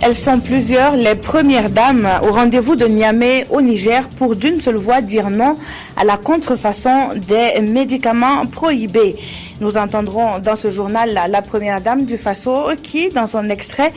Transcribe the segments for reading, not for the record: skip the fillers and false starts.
Elles sont plusieurs, les premières dames au rendez-vous de Niamey au Niger pour d'une seule voix dire non à la contrefaçon des médicaments prohibés. Nous entendrons dans ce journal la première dame du Faso qui, dans son extrait,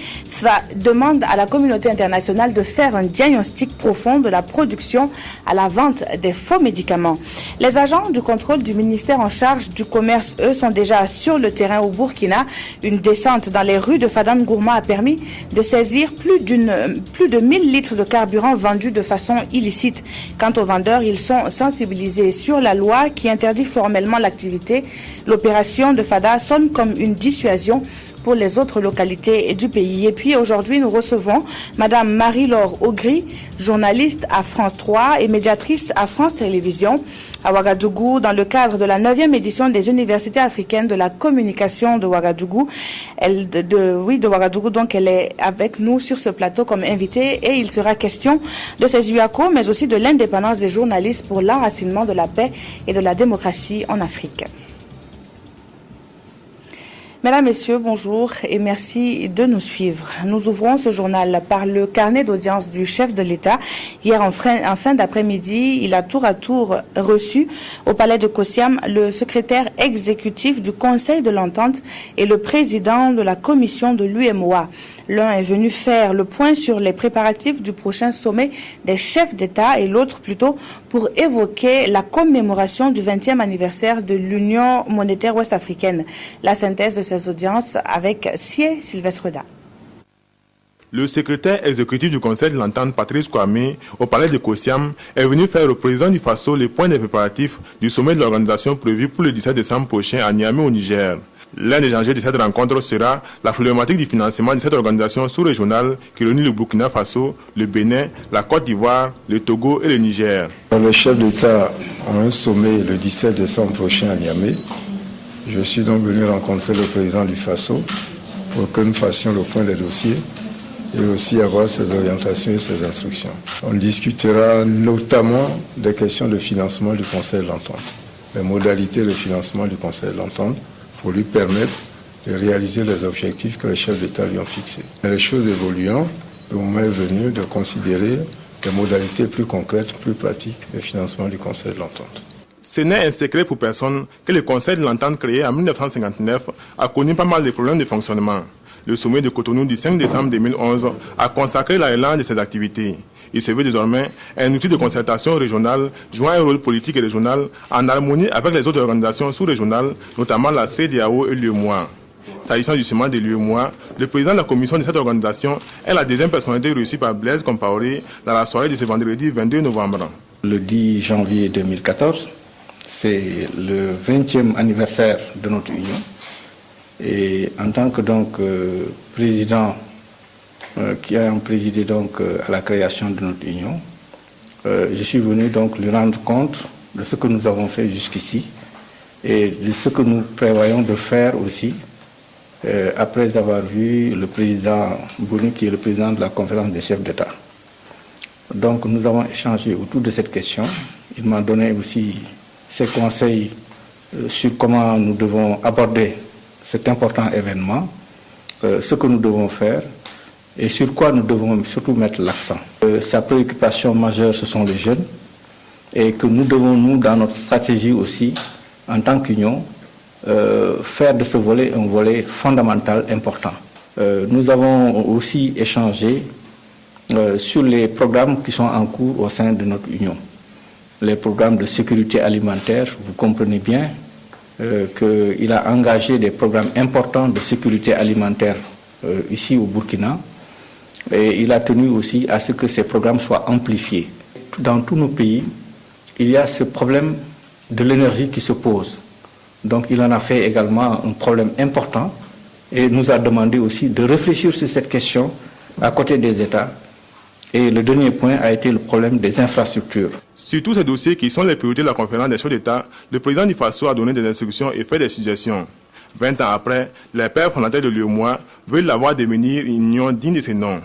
demande à la communauté internationale de faire un diagnostic profond de la production à la vente des faux médicaments. Les agents du contrôle du ministère en charge du commerce, eux, sont déjà sur le terrain au Burkina. Une descente dans les rues de Fadam Gourma a permis de saisir plus de 1000 litres de carburant vendus de façon illicite. Quant aux vendeurs, ils sont sensibilisés sur la loi qui interdit formellement l'activité. L'opération de Fada sonne comme une dissuasion pour les autres localités du pays. Et puis aujourd'hui, nous recevons Madame Marie-Laure Augry, journaliste à France 3 et médiatrice à France Télévisions à Ouagadougou dans le cadre de la 9e édition des universités africaines de la communication de Ouagadougou. De Ouagadougou, donc elle est avec nous sur ce plateau comme invitée et il sera question de ces UACO, mais aussi de l'indépendance des journalistes pour l'enracinement de la paix et de la démocratie en Afrique. Mesdames, Messieurs, bonjour et merci de nous suivre. Nous ouvrons ce journal par le carnet d'audience du chef de l'État. Hier, en fin d'après-midi, il a tour à tour reçu au palais de Kossiam le secrétaire exécutif du Conseil de l'Entente et le président de la commission de l'UMOA. L'un est venu faire le point sur les préparatifs du prochain sommet des chefs d'État et l'autre plutôt pour évoquer la commémoration du 20e anniversaire de l'Union monétaire ouest-africaine. La synthèse de ces audiences avec Sié Sylvestre Da. Le secrétaire exécutif du Conseil de l'Entente, Patrice Kwame, au palais de Kossiam, est venu faire au président du Faso les points des préparatifs du sommet de l'organisation prévu pour le 17 décembre prochain à Niamey au Niger. L'un des enjeux de cette rencontre sera la problématique du financement de cette organisation sous-régionale qui réunit le Burkina Faso, le Bénin, la Côte d'Ivoire, le Togo et le Niger. Le chef d'État a un sommet le 17 décembre prochain à Niamey. Je suis donc venu rencontrer le président du Faso pour que nous fassions le point des dossiers et aussi avoir ses orientations et ses instructions. On discutera notamment des questions de financement du Conseil de l'Entente, les modalités de financement du Conseil de l'Entente pour lui permettre de réaliser les objectifs que les chefs d'État lui ont fixés. Mais les choses évoluant, le moment est venu de considérer des modalités plus concrètes, plus pratiques de financement du Conseil de l'Entente. Ce n'est un secret pour personne que le Conseil de l'Entente créé en 1959 a connu pas mal de problèmes de fonctionnement. Le sommet de Cotonou du 5 décembre 2011 a consacré l'élan de ses activités. Il se veut désormais un outil de concertation régionale jouant un rôle politique et régional en harmonie avec les autres organisations sous-régionales, notamment la CEDEAO et l'UEMOA. S'agissant justement de l'UEMOA, le président de la commission de cette organisation est la deuxième personnalité reçue par Blaise Compaoré dans la soirée de ce vendredi 22 novembre. Le 10 janvier 2014, c'est le 20e anniversaire de notre union. Et en tant que président qui a présidé à la création de notre union, je suis venu lui rendre compte de ce que nous avons fait jusqu'ici et de ce que nous prévoyons de faire aussi après avoir vu le président Bouni, qui est le président de la conférence des chefs d'État. Donc nous avons échangé autour de cette question. Il m'a donné aussi ses conseils sur comment nous devons aborder cet important événement, ce que nous devons faire et sur quoi nous devons surtout mettre l'accent. Sa préoccupation majeure, ce sont les jeunes et que nous devons, dans notre stratégie aussi, en tant qu'union, faire de ce volet un volet fondamental, important. Nous avons aussi échangé sur les programmes qui sont en cours au sein de notre union. Les programmes de sécurité alimentaire, vous comprenez bien qu'il a engagé des programmes importants de sécurité alimentaire ici au Burkina et il a tenu aussi à ce que ces programmes soient amplifiés. Dans tous nos pays, il y a ce problème de l'énergie qui se pose. Donc il en a fait également un problème important et nous a demandé aussi de réfléchir sur cette question à côté des États. Et le dernier point a été le problème des infrastructures. Sur tous ces dossiers qui sont les priorités de la conférence des chefs d'État, le président du Faso a donné des instructions et fait des suggestions. 20 ans après, les pères fondateurs de l'UEMOA veulent l'avoir devenir une union digne de ces noms.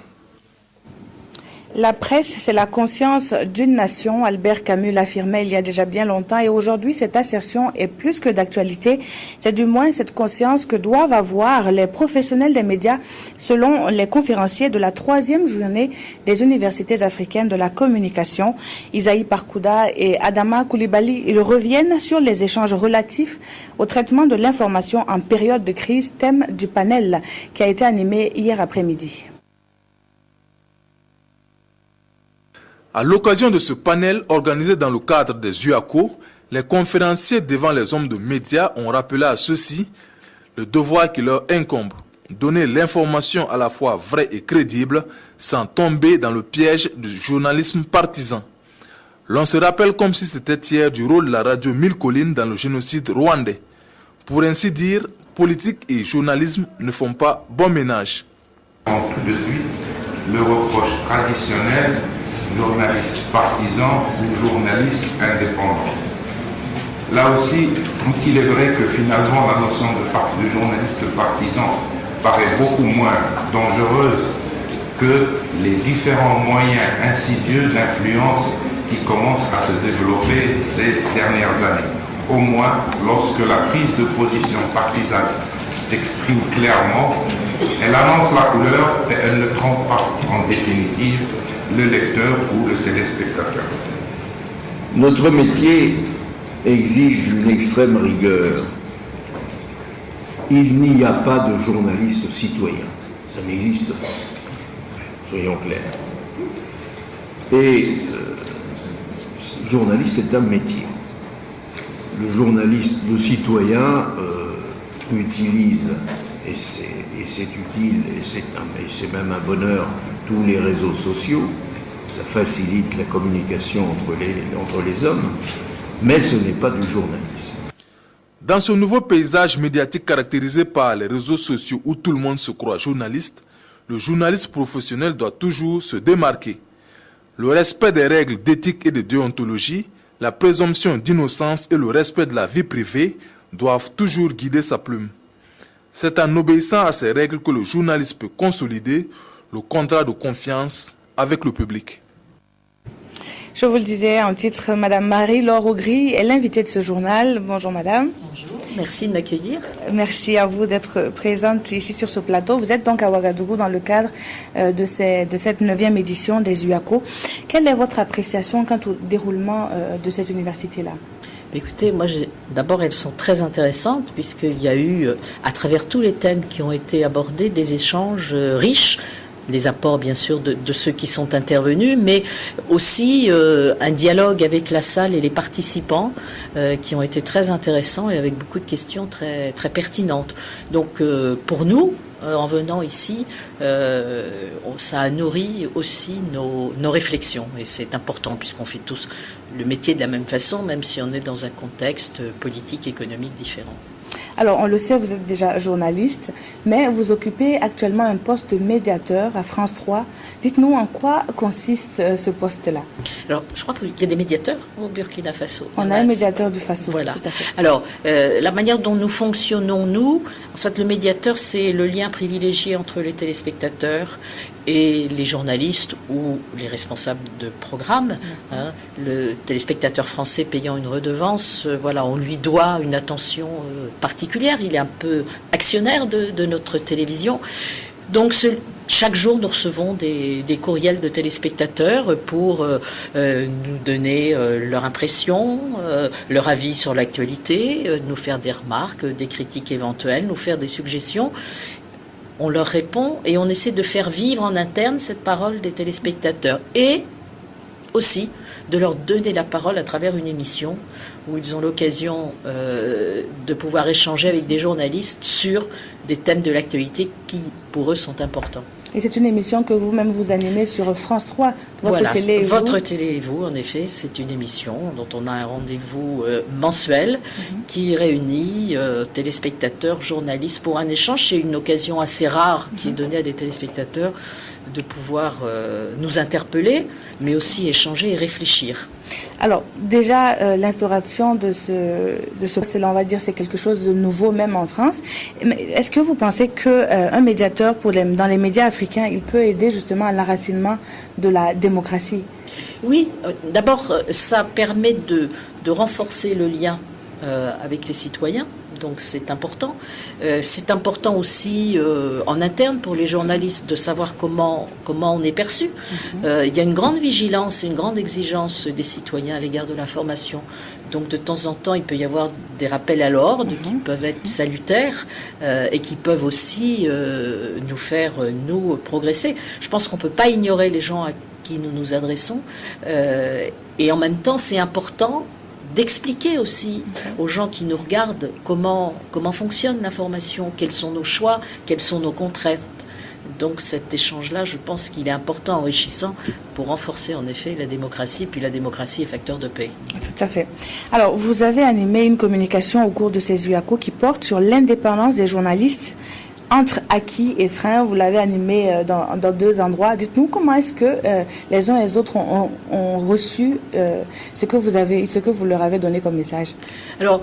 La presse, c'est la conscience d'une nation. Albert Camus l'affirmait il y a déjà bien longtemps et aujourd'hui, cette assertion est plus que d'actualité. C'est du moins cette conscience que doivent avoir les professionnels des médias selon les conférenciers de la 3e journée des universités africaines de la communication. Isaïe Parkouda et Adama Koulibaly, ils reviennent sur les échanges relatifs au traitement de l'information en période de crise, thème du panel qui a été animé hier après-midi. À l'occasion de ce panel organisé dans le cadre des UACO, les conférenciers devant les hommes de médias ont rappelé à ceux-ci le devoir qui leur incombe, donner l'information à la fois vraie et crédible sans tomber dans le piège du journalisme partisan. L'on se rappelle comme si c'était hier du rôle de la radio Mille Collines dans le génocide rwandais. Pour ainsi dire, politique et journalisme ne font pas bon ménage. Tout de suite, le reproche traditionnel, journaliste partisan ou journaliste indépendant. Là aussi, dont il est vrai que finalement la notion de journaliste partisan paraît beaucoup moins dangereuse que les différents moyens insidieux d'influence qui commencent à se développer ces dernières années. Au moins, lorsque la prise de position partisane s'exprime clairement, elle annonce la couleur et elle ne trompe pas en définitive le lecteur ou le téléspectateur. Notre métier exige une extrême rigueur. Il n'y a pas de journaliste citoyen. Ça n'existe pas. Soyons clairs. Et journaliste, c'est un métier. Le journaliste, le citoyen utilise, et c'est utile, et c'est même un bonheur, tous les réseaux sociaux. Ça facilite la communication entre les hommes, mais ce n'est pas du journalisme. Dans ce nouveau paysage médiatique caractérisé par les réseaux sociaux où tout le monde se croit journaliste, le journaliste professionnel doit toujours se démarquer. Le respect des règles d'éthique et de déontologie, la présomption d'innocence et le respect de la vie privée doivent toujours guider sa plume. C'est en obéissant à ces règles que le journaliste peut consolider le contrat de confiance avec le public. Je vous le disais en titre, Madame Marie-Laure Augry est l'invitée de ce journal. Bonjour Madame. Bonjour, merci de m'accueillir. Merci à vous d'être présente ici sur ce plateau. Vous êtes donc à Ouagadougou dans le cadre de cette 9e édition des UACO. Quelle est votre appréciation quant au déroulement de ces universités-là ? Écoutez, moi, d'abord, elles sont très intéressantes puisqu'il y a eu, à travers tous les thèmes qui ont été abordés, des échanges riches, des apports, bien sûr, de ceux qui sont intervenus, mais aussi un dialogue avec la salle et les participants qui ont été très intéressants et avec beaucoup de questions très, très pertinentes. Donc, pour nous, en venant ici, ça a nourri aussi nos réflexions. Et c'est important puisqu'on fait tous le métier de la même façon, même si on est dans un contexte politique, économique différent. Alors, on le sait, vous êtes déjà journaliste, mais vous occupez actuellement un poste de médiateur à France 3. Dites-nous en quoi consiste ce poste-là. Alors, je crois qu'il y a des médiateurs au Burkina Faso. On a un médiateur du Faso. Voilà. Tout à fait. Alors, la manière dont nous fonctionnons, nous, en fait, le médiateur, c'est le lien privilégié entre les téléspectateurs et les journalistes ou les responsables de programme. Hein, le téléspectateur français payant une redevance, voilà, on lui doit une attention particulière. Il est un peu actionnaire de notre télévision. Donc, chaque jour, nous recevons des courriels de téléspectateurs pour nous donner leur impression, leur avis sur l'actualité, nous faire des remarques, des critiques éventuelles, nous faire des suggestions. On leur répond et on essaie de faire vivre en interne cette parole des téléspectateurs et aussi de leur donner la parole à travers une émission où ils ont l'occasion de pouvoir échanger avec des journalistes sur des thèmes de l'actualité qui, pour eux, sont importants. Et c'est une émission que vous-même vous animez sur France 3, Votre Télé et vous, en effet, c'est une émission dont on a un rendez-vous mensuel qui réunit téléspectateurs, journalistes pour un échange. C'est une occasion assez rare qui est donnée à des téléspectateurs de pouvoir nous interpeller, mais aussi échanger et réfléchir. Alors, déjà, l'instauration de ce poste-là, on va dire, c'est quelque chose de nouveau, même en France. Mais est-ce que vous pensez qu'un médiateur dans les médias africains, il peut aider justement à l'enracinement de la démocratie? Oui, d'abord, ça permet de renforcer le lien avec les citoyens. Donc c'est important. C'est important aussi en interne pour les journalistes de savoir comment on est perçu. Il y a une grande vigilance et une grande exigence des citoyens à l'égard de l'information. Donc de temps en temps, il peut y avoir des rappels à l'ordre qui peuvent être salutaires et qui peuvent aussi nous faire, nous, progresser. Je pense qu'on ne peut pas ignorer les gens à qui nous nous adressons. Et en même temps, c'est important d'expliquer aussi aux gens qui nous regardent comment fonctionne l'information, quels sont nos choix, quelles sont nos contraintes. Donc cet échange-là, je pense qu'il est important, enrichissant, pour renforcer en effet la démocratie, puis la démocratie est facteur de paix. Tout à fait. Alors, vous avez animé une communication au cours de ces UACO qui porte sur l'indépendance des journalistes entre acquis et freins. Vous l'avez animé dans 2 endroits. Dites-nous comment est-ce que les uns et les autres ont reçu ce que vous leur avez donné comme message. Alors,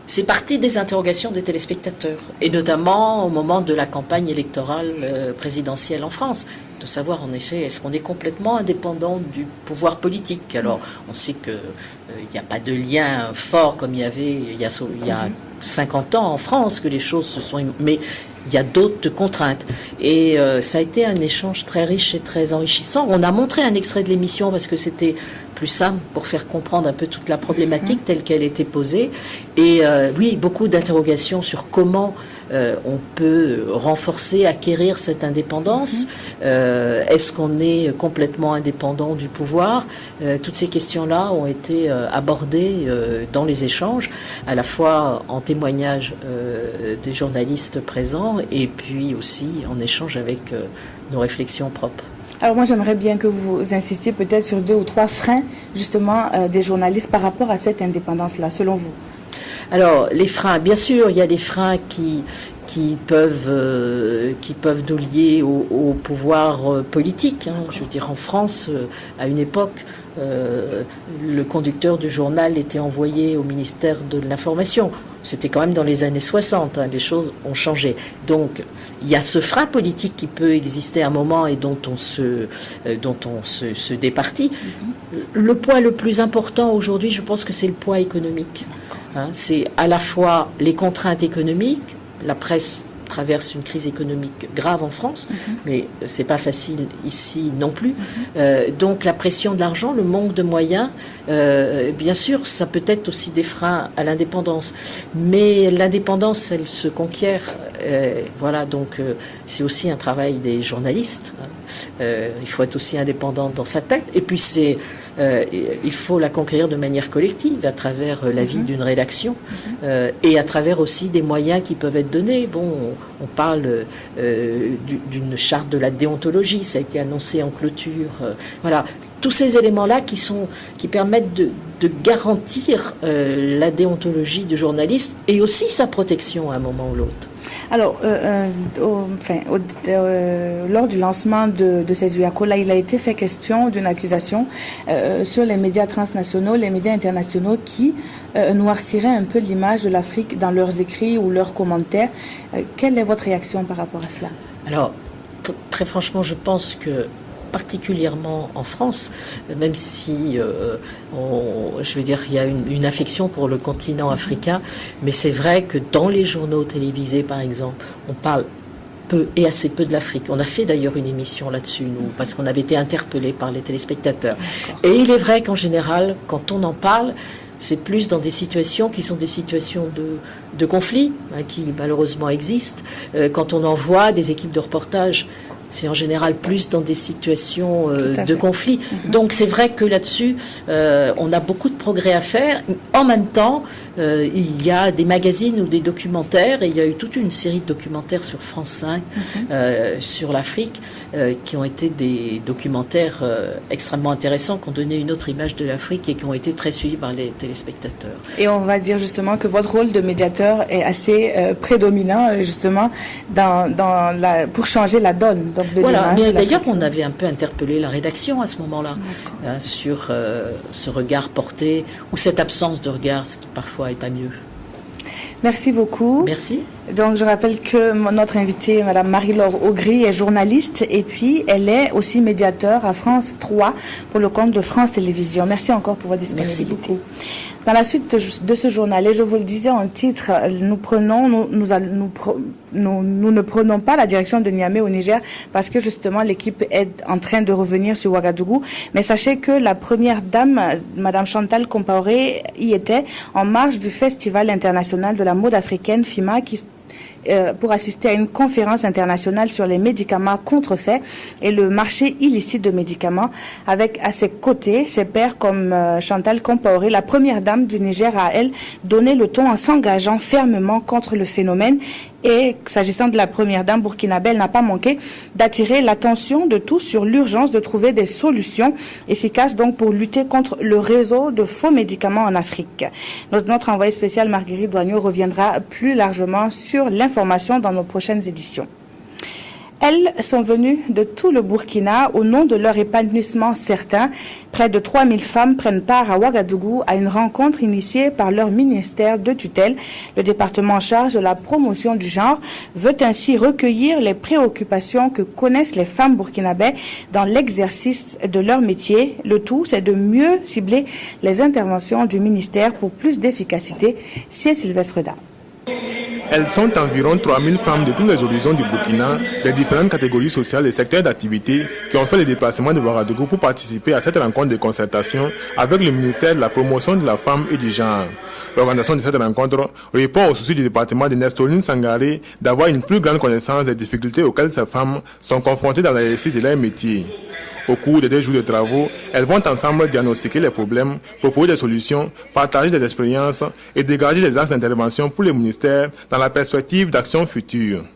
c'est parti des interrogations des téléspectateurs, et notamment au moment de la campagne électorale présidentielle en France, de savoir en effet est-ce qu'on est complètement indépendant du pouvoir politique. Alors on sait qu'il n'y a pas de lien fort comme il y avait il y a 50 ans en France, que les choses se sont... Mais il y a d'autres contraintes. Et ça a été un échange très riche et très enrichissant. On a montré un extrait de l'émission parce que c'était plus simple pour faire comprendre un peu toute la problématique telle qu'elle était posée. Et oui, beaucoup d'interrogations sur comment on peut renforcer, acquérir cette indépendance. Est-ce qu'on est complètement indépendant du pouvoir? Toutes ces questions-là ont été abordées dans les échanges, à la fois en témoignage des journalistes présents et puis aussi en échange avec nos réflexions propres. Alors moi, j'aimerais bien que vous insistiez peut-être sur 2 ou 3 freins justement des journalistes par rapport à cette indépendance-là, selon vous. Alors, les freins, bien sûr, il y a des freins qui peuvent nous lier au pouvoir politique. Je veux dire, en France, à une époque, le conducteur du journal était envoyé au ministère de l'Information. C'était quand même dans les années 60, les choses ont changé. Donc, il y a ce frein politique qui peut exister à un moment et dont on se départit. Le poids le plus important aujourd'hui, je pense que c'est le poids économique. C'est à la fois les contraintes économiques, la presse traverse une crise économique grave en France, mais c'est pas facile ici non plus. Donc la pression de l'argent, le manque de moyens, bien sûr, ça peut être aussi des freins à l'indépendance. Mais l'indépendance, elle se conquiert. Voilà, donc c'est aussi un travail des journalistes. Il faut être aussi indépendant dans sa tête. Et puis il faut la conquérir de manière collective à travers la vie d'une rédaction et à travers aussi des moyens qui peuvent être donnés. Bon, on parle d'une charte de la déontologie, ça a été annoncé en clôture. Voilà, tous ces éléments-là qui permettent de garantir la déontologie du journaliste et aussi sa protection à un moment ou l'autre. Alors, lors du lancement de ces UACO-là, il a été fait question d'une accusation sur les médias transnationaux, les médias internationaux qui noirciraient un peu l'image de l'Afrique dans leurs écrits ou leurs commentaires. Quelle est votre réaction par rapport à cela? Alors, très franchement, je pense que particulièrement en France, même si je veux dire, il y a une affection pour le continent africain, mais c'est vrai que dans les journaux télévisés, par exemple, on parle peu et assez peu de l'Afrique. On a fait d'ailleurs une émission là-dessus, nous, parce qu'on avait été interpellés par les téléspectateurs. Et il est vrai qu'en général, quand on en parle, c'est plus dans des situations qui sont des situations de conflit, qui malheureusement existent. Quand on envoie des équipes de reportage, c'est en général plus dans des situations de conflit. Donc c'est vrai que là-dessus, on a beaucoup de progrès à faire. En même temps, il y a des magazines ou des documentaires, et il y a eu toute une série de documentaires sur France 5 sur l'Afrique, qui ont été des documentaires extrêmement intéressants, qui ont donné une autre image de l'Afrique et qui ont été très suivis par les téléspectateurs. Et on va dire justement que votre rôle de médiateur est assez prédominant justement pour changer la donne. Donc donc de Voilà, l'image. mais d'ailleurs, on avait un peu interpellé la rédaction à ce moment-là sur ce regard porté, ou cette absence de regard, ce qui parfois n'est pas mieux. Merci beaucoup. Merci. Donc, je rappelle que notre invitée, Madame Marie-Laure Augry, est journaliste et puis elle est aussi médiateur à France 3 pour le compte de France Télévisions. Merci encore pour votre disponibilité. Merci beaucoup. Dans la suite de ce journal, et je vous le disais en titre, nous ne prenons pas la direction de Niamey au Niger parce que justement l'équipe est en train de revenir sur Ouagadougou. Mais sachez que la première dame, Madame Chantal Compaoré, y était en marge du Festival international de la mode africaine FIMA pour assister à une conférence internationale sur les médicaments contrefaits et le marché illicite de médicaments, avec à ses côtés ses pairs comme Chantal Compaoré, la première dame du Niger, a elle donné le ton en s'engageant fermement contre le phénomène. Et s'agissant de la première dame burkinabé, elle n'a pas manqué d'attirer l'attention de tous sur l'urgence de trouver des solutions efficaces donc pour lutter contre le réseau de faux médicaments en Afrique. Notre envoyée spéciale Marguerite Douagneau reviendra plus largement sur l'information dans nos prochaines éditions. Elles sont venues de tout le Burkina au nom de leur épanouissement certain. Près de 3000 femmes prennent part à Ouagadougou à une rencontre initiée par leur ministère de tutelle. Le département en charge de la promotion du genre veut ainsi recueillir les préoccupations que connaissent les femmes burkinabais dans l'exercice de leur métier. Le tout, c'est de mieux cibler les interventions du ministère pour plus d'efficacité. C'est Sylvestre Da. Elles sont environ 3000 femmes de tous les horizons du Burkina, des différentes catégories sociales et secteurs d'activité qui ont fait le déplacement de Ouagadougou pour participer à cette rencontre de concertation avec le ministère de la promotion de la femme et du genre. L'organisation de cette rencontre répond au souci du département de Nestorine Sangaré d'avoir une plus grande connaissance des difficultés auxquelles ces femmes sont confrontées dans l'exercice de leur métier. Au cours des 2 jours de travaux, elles vont ensemble diagnostiquer les problèmes, proposer des solutions, partager des expériences et dégager des axes d'intervention pour les ministères dans la perspective d'actions futures.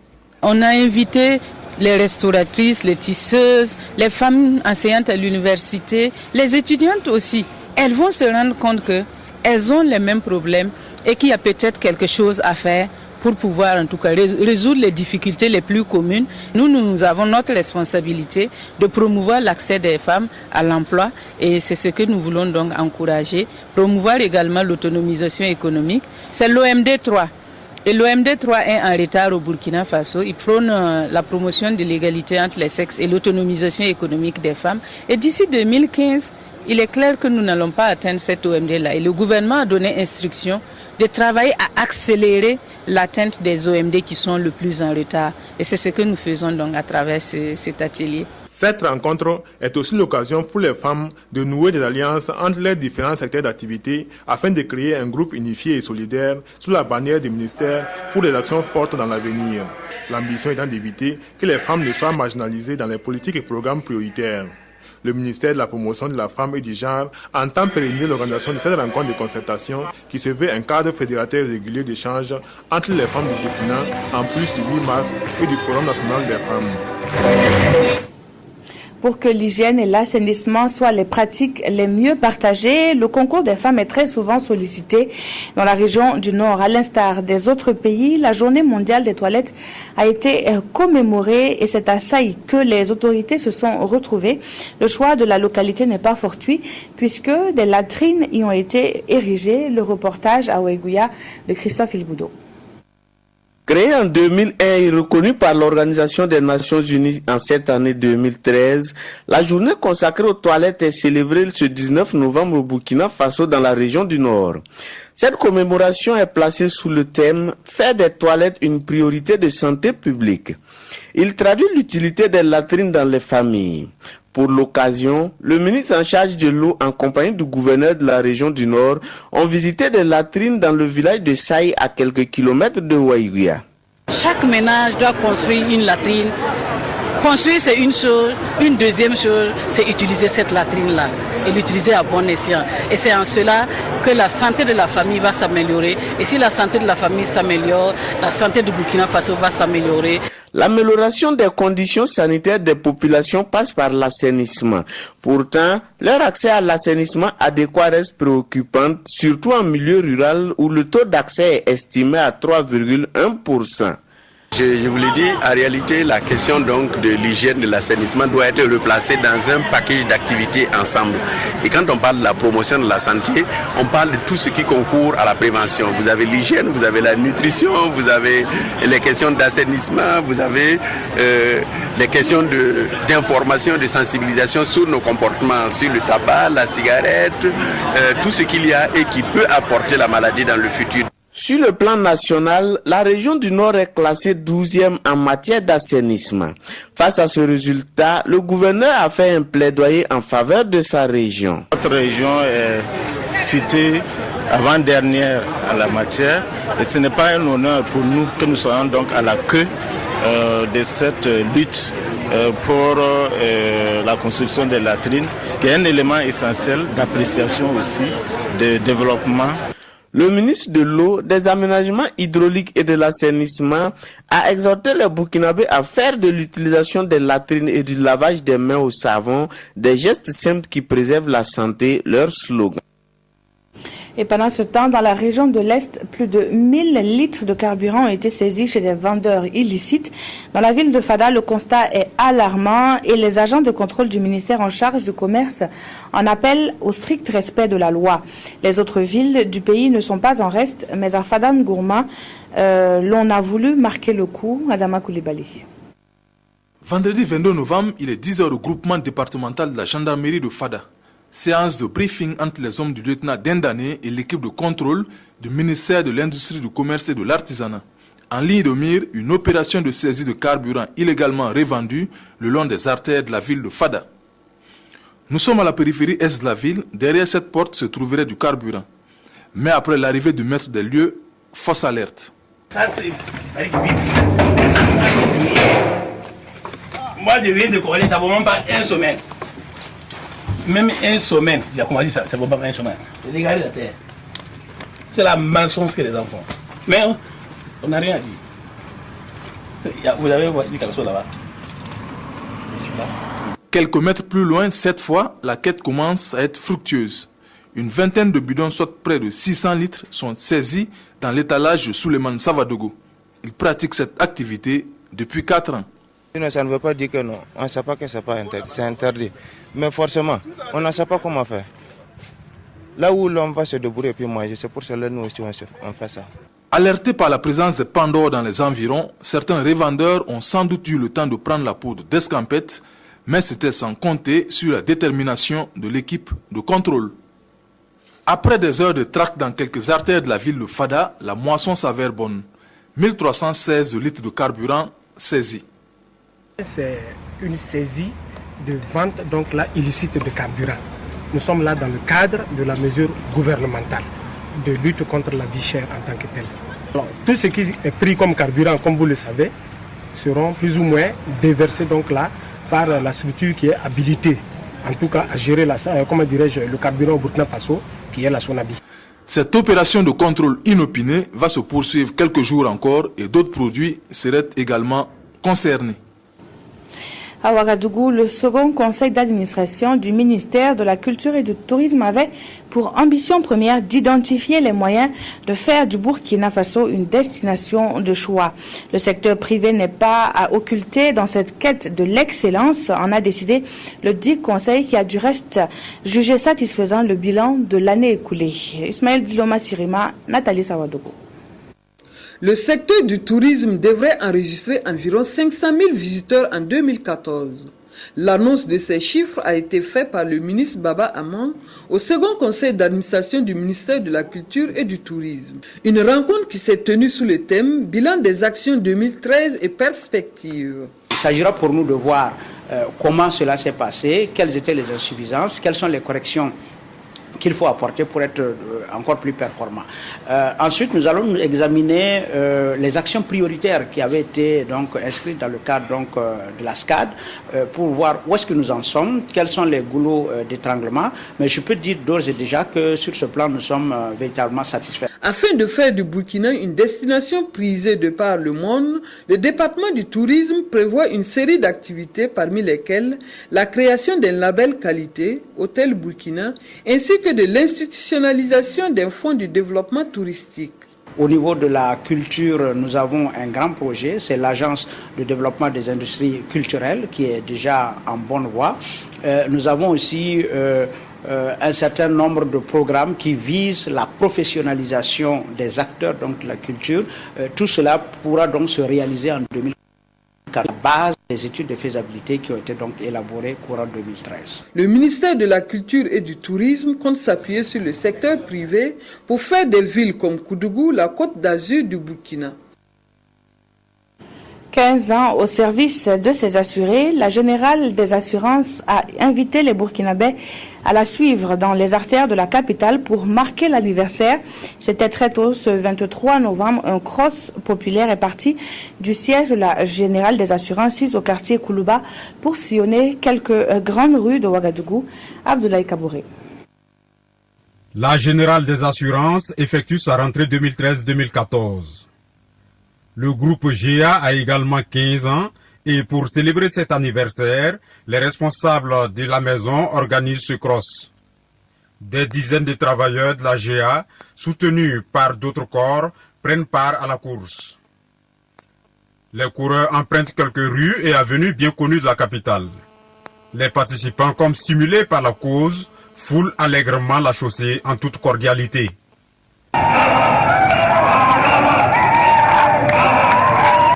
On a invité les restauratrices, les tisseuses, les femmes enseignantes à l'université, les étudiantes aussi. Elles vont se rendre compte qu'elles ont les mêmes problèmes et qu'il y a peut-être quelque chose à faire pour pouvoir en tout cas résoudre les difficultés les plus communes. Nous avons notre responsabilité de promouvoir l'accès des femmes à l'emploi et c'est ce que nous voulons donc encourager. Promouvoir également l'autonomisation économique. C'est l'OMD 3. Et l'OMD 3 est en retard au Burkina Faso. Il prône la promotion de l'égalité entre les sexes et l'autonomisation économique des femmes. Et d'ici 2015, il est clair que nous n'allons pas atteindre cette OMD-là. Et le gouvernement a donné instruction de travailler à accélérer l'atteinte des OMD qui sont le plus en retard. Et c'est ce que nous faisons donc à travers cet atelier. Cette rencontre est aussi l'occasion pour les femmes de nouer des alliances entre les différents secteurs d'activité afin de créer un groupe unifié et solidaire sous la bannière du ministère pour des actions fortes dans l'avenir. L'ambition étant d'éviter que les femmes ne soient marginalisées dans les politiques et programmes prioritaires. Le ministère de la promotion de la femme et du genre entend pérenniser l'organisation de cette rencontre de concertation qui se veut un cadre fédérateur régulier d'échange entre les femmes du Burkina en plus du 8 mars et du Forum national des femmes. Pour que l'hygiène et l'assainissement soient les pratiques les mieux partagées, le concours des femmes est très souvent sollicité dans la région du Nord. À l'instar des autres pays, la journée mondiale des toilettes a été commémorée et c'est à Saï que les autorités se sont retrouvées. Le choix de la localité n'est pas fortuit puisque des latrines y ont été érigées. Le reportage à Ouéguia de Christophe Ilboudo. Créée en 2001 et reconnue par l'Organisation des Nations Unies en cette année 2013, la journée consacrée aux toilettes est célébrée ce 19 novembre au Burkina Faso dans la région du Nord. Cette commémoration est placée sous le thème « Faire des toilettes une priorité de santé publique ». Il traduit l'utilité des latrines dans les familles. Pour l'occasion, le ministre en charge de l'eau en compagnie du gouverneur de la région du Nord ont visité des latrines dans le village de Saï à quelques kilomètres de Ouéguia. Chaque ménage doit construire une latrine. Construire, c'est une chose. Une deuxième chose, c'est utiliser cette latrine-là et l'utiliser à bon escient. Et c'est en cela que la santé de la famille va s'améliorer. Et si la santé de la famille s'améliore, la santé du Burkina Faso va s'améliorer. L'amélioration des conditions sanitaires des populations passe par l'assainissement. Pourtant, leur accès à l'assainissement adéquat reste préoccupant, surtout en milieu rural où le taux d'accès est estimé à 3,1%. Je vous l'ai dit, en réalité, la question donc de l'hygiène, de l'assainissement doit être replacée dans un package d'activités ensemble. Et quand on parle de la promotion de la santé, on parle de tout ce qui concourt à la prévention. Vous avez l'hygiène, vous avez la nutrition, vous avez les questions d'assainissement, vous avez les questions d'information, de sensibilisation sur nos comportements, sur le tabac, la cigarette, tout ce qu'il y a et qui peut apporter la maladie dans le futur. Sur le plan national, la région du Nord est classée 12e en matière d'assainissement. Face à ce résultat, le gouverneur a fait un plaidoyer en faveur de sa région. Notre région est citée avant-dernière en la matière et ce n'est pas un honneur pour nous que nous soyons donc à la queue de cette lutte pour la construction des latrines, qui est un élément essentiel d'appréciation aussi, de développement. Le ministre de l'eau, des aménagements hydrauliques et de l'assainissement a exhorté les Burkinabés à faire de l'utilisation des latrines et du lavage des mains au savon des gestes simples qui préservent la santé, leur slogan. Et pendant ce temps, dans la région de l'Est, plus de 1000 litres de carburant ont été saisis chez des vendeurs illicites. Dans la ville de Fada, le constat est alarmant et les agents de contrôle du ministère en charge du commerce en appellent au strict respect de la loi. Les autres villes du pays ne sont pas en reste, mais à Fada Ngourma, l'on a voulu marquer le coup. Adama Koulibaly. Vendredi 22 novembre, il est 10h au groupement départemental de la gendarmerie de Fada. Séance de briefing entre les hommes du lieutenant Dendane et l'équipe de contrôle du ministère de l'Industrie, du Commerce et de l'Artisanat. En ligne de mire, une opération de saisie de carburant illégalement revendu le long des artères de la ville de Fada. Nous sommes à la périphérie est de la ville. Derrière cette porte se trouverait du carburant. Mais après l'arrivée du maître des lieux, fausse alerte. Moi, je viens de commander, ça ne vaut même pas une semaine. Même une semaine, j'ai commandé ça, ça ne vaut pas une semaine. Regardez la terre. C'est la mensonge que les enfants. Mais on n'a rien à dire. Vous avez dit quelque chose là-bas. Quelques mètres plus loin, cette fois, la quête commence à être fructueuse. Une vingtaine de bidons, soit près de 600 litres, sont saisis dans l'étalage de Souleymane Savadogo. Il pratique cette activité depuis 4 ans. Ça ne veut pas dire que non. On ne sait pas que ce n'est pas interdit. C'est interdit. Mais forcément, on ne sait pas comment faire. Là où l'on va se débrouiller et puis manger, c'est pour cela que nous aussi on fait ça. Alertés par la présence de Pandore dans les environs, certains revendeurs ont sans doute eu le temps de prendre la poudre d'escampette, mais c'était sans compter sur la détermination de l'équipe de contrôle. Après des heures de traque dans quelques artères de la ville de Fada, la moisson s'avère bonne. 1316 litres de carburant saisis. C'est une saisie de vente donc là illicite de carburant. Nous sommes là dans le cadre de la mesure gouvernementale de lutte contre la vie chère en tant que telle. Alors, tout ce qui est pris comme carburant, comme vous le savez, seront plus ou moins déversés donc là par la structure qui est habilitée, en tout cas à gérer le carburant au Burkina Faso, qui est la SONABI. Cette opération de contrôle inopinée va se poursuivre quelques jours encore et d'autres produits seraient également concernés. À Ouagadougou, le second conseil d'administration du ministère de la Culture et du Tourisme avait pour ambition première d'identifier les moyens de faire du Burkina Faso une destination de choix. Le secteur privé n'est pas à occulter dans cette quête de l'excellence, en a décidé le dit conseil qui a du reste jugé satisfaisant le bilan de l'année écoulée. Ismaël Diloma Sirima, Nathalie Sawadogo. Le secteur du tourisme devrait enregistrer environ 500 000 visiteurs en 2014. L'annonce de ces chiffres a été faite par le ministre Baba Amon au second conseil d'administration du ministère de la Culture et du Tourisme. Une rencontre qui s'est tenue sous le thème « Bilan des actions 2013 et perspectives ». Il s'agira pour nous de voir comment cela s'est passé, quelles étaient les insuffisances, quelles sont les corrections qu'il faut apporter pour être encore plus performant. Ensuite, nous allons examiner les actions prioritaires qui avaient été donc inscrites dans le cadre donc, de la SCAD pour voir où est-ce que nous en sommes, quels sont les goulots d'étranglement. Mais je peux dire d'ores et déjà que sur ce plan, nous sommes véritablement satisfaits. Afin de faire du Burkina une destination prisée de par le monde, le département du tourisme prévoit une série d'activités parmi lesquelles la création d'un label qualité, Hôtel Burkina, ainsi que de l'institutionnalisation d'un fonds de développement touristique. Au niveau de la culture, nous avons un grand projet, c'est l'Agence de développement des industries culturelles qui est déjà en bonne voie. Nous avons aussi un certain nombre de programmes qui visent la professionnalisation des acteurs donc, de la culture. Tout cela pourra donc se réaliser en 2014. À la base des études de faisabilité qui ont été donc élaborées courant 2013. Le ministère de la Culture et du Tourisme compte s'appuyer sur le secteur privé pour faire des villes comme Koudougou, la Côte d'Azur du Burkina. 15 ans au service de ses assurés, la Générale des Assurances a invité les Burkinabés à la suivre dans les artères de la capitale pour marquer l'anniversaire. C'était très tôt, ce 23 novembre, un cross populaire est parti du siège de la Générale des Assurances au quartier Koulouba pour sillonner quelques grandes rues de Ouagadougou. Abdoulaye Kabouré. La Générale des Assurances effectue sa rentrée 2013-2014. Le groupe GA a également 15 ans et pour célébrer cet anniversaire, les responsables de la maison organisent ce cross. Des dizaines de travailleurs de la GA, soutenus par d'autres corps, prennent part à la course. Les coureurs empruntent quelques rues et avenues bien connues de la capitale. Les participants, comme stimulés par la cause, foulent allègrement la chaussée en toute cordialité.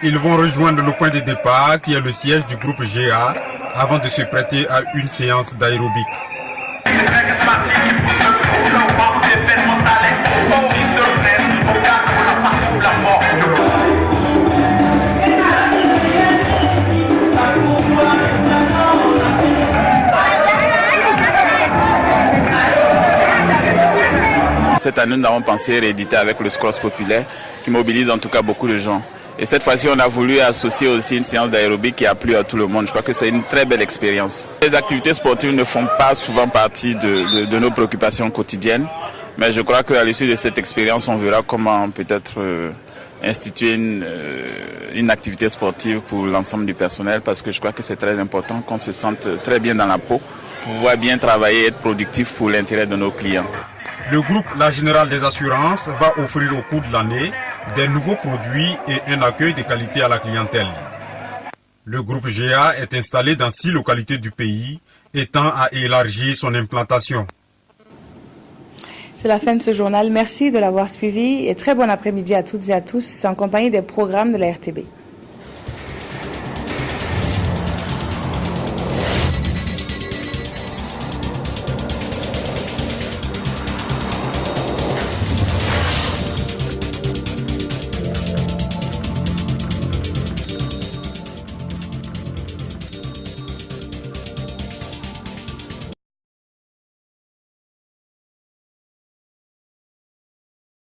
Ils vont rejoindre le point de départ qui est le siège du groupe GA avant de se prêter à une séance d'aérobic. Cette année, nous avons pensé rééditer avec le Cross populaire qui mobilise en tout cas beaucoup de gens. Et cette fois-ci, on a voulu associer aussi une séance d'aérobic qui a plu à tout le monde. Je crois que c'est une très belle expérience. Les activités sportives ne font pas souvent partie de nos préoccupations quotidiennes. Mais je crois qu'à l'issue de cette expérience, on verra comment peut-être instituer une activité sportive pour l'ensemble du personnel. Parce que je crois que c'est très important qu'on se sente très bien dans la peau, pour pouvoir bien travailler et être productif pour l'intérêt de nos clients. Le groupe La Générale des Assurances va offrir au cours de l'année des nouveaux produits et un accueil de qualité à la clientèle. Le groupe GA est installé dans 6 localités du pays et tend à élargir son implantation. C'est la fin de ce journal. Merci de l'avoir suivi et très bon après-midi à toutes et à tous en compagnie des programmes de la RTB.